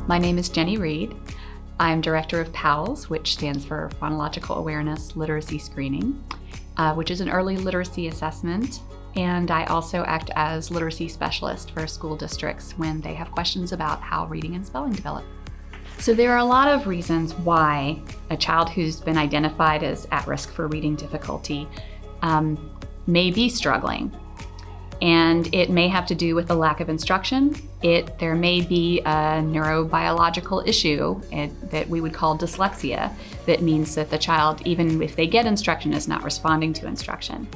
My name is Jenny Reed. I'm director of PALS, which stands for Phonological Awareness Literacy Screening, which is an early literacy assessment. And I also act as literacy specialist for school districts when they have questions about how reading and spelling develop. So there are a lot of reasons why a child who's been identified as at risk for reading difficulty may be struggling. And it may have to do with the lack of instruction. There may be a neurobiological issue that we would call dyslexia. That means that the child, even if they get instruction, is not responding to instruction.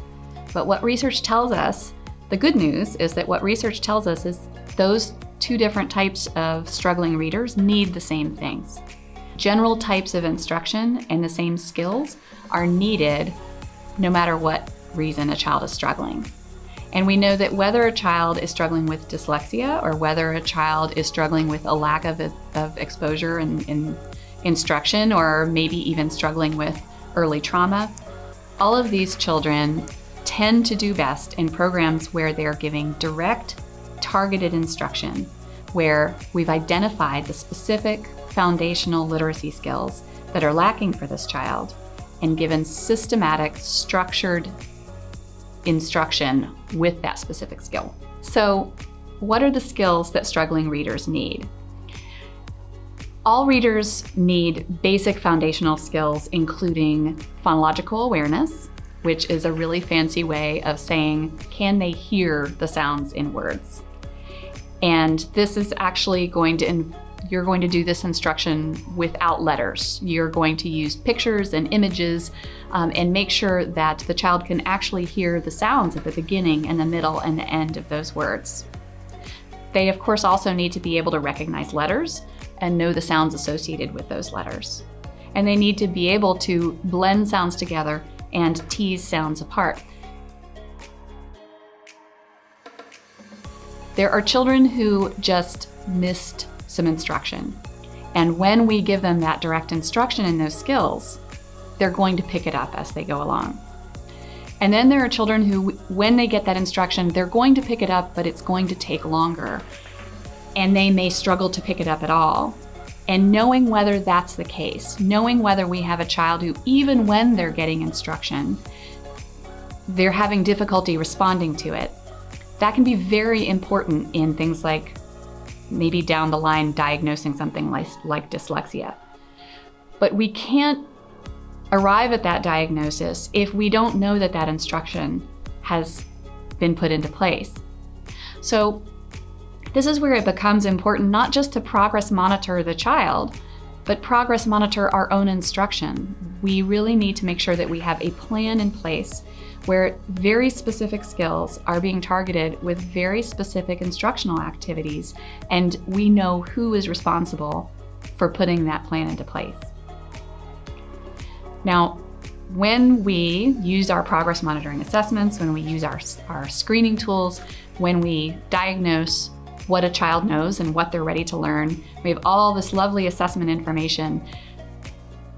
But what research tells us, the good news is that what research tells us is those two different types of struggling readers need the same things. General types of instruction and the same skills are needed no matter what reason a child is struggling. And we know that whether a child is struggling with dyslexia or whether a child is struggling with a lack of exposure in instruction, or maybe even struggling with early trauma, all of these children tend to do best in programs where they're giving direct, targeted instruction, where we've identified the specific foundational literacy skills that are lacking for this child and given systematic, structured instruction with that specific skill. So, what are the skills that struggling readers need? All readers need basic foundational skills, including phonological awareness, which is a really fancy way of saying, can they hear the sounds in words? And this is actually you're going to do this instruction without letters. You're going to use pictures and images and make sure that the child can actually hear the sounds at the beginning and the middle and the end of those words. They, of course, also need to be able to recognize letters and know the sounds associated with those letters. And they need to be able to blend sounds together and tease sounds apart. There are children who just missed some instruction. And when we give them that direct instruction in those skills, they're going to pick it up as they go along. And then there are children who, when they get that instruction, they're going to pick it up, but it's going to take longer. And they may struggle to pick it up at all. And knowing whether that's the case, knowing whether we have a child who, even when they're getting instruction, they're having difficulty responding to it, that can be very important in things like maybe down the line diagnosing something like dyslexia. But we can't arrive at that diagnosis if we don't know that that instruction has been put into place. So this is where it becomes important not just to progress monitor the child, but progress monitor our own instruction. We really need to make sure that we have a plan in place where very specific skills are being targeted with very specific instructional activities, and we know who is responsible for putting that plan into place. Now, when we use our progress monitoring assessments, when we use our screening tools, when we diagnose what a child knows and what they're ready to learn, we have all this lovely assessment information.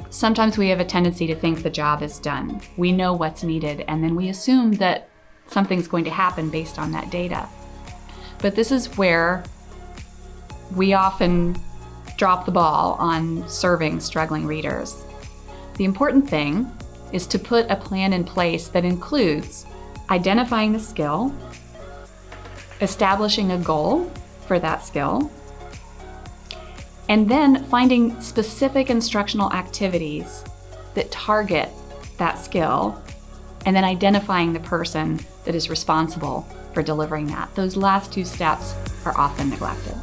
Sometimes we have a tendency to think the job is done. We know what's needed, and then we assume that something's going to happen based on that data. But this is where we often drop the ball on serving struggling readers. The important thing is to put a plan in place that includes identifying the skill, establishing a goal for that skill, and then finding specific instructional activities that target that skill, and then identifying the person that is responsible for delivering that. Those last two steps are often neglected.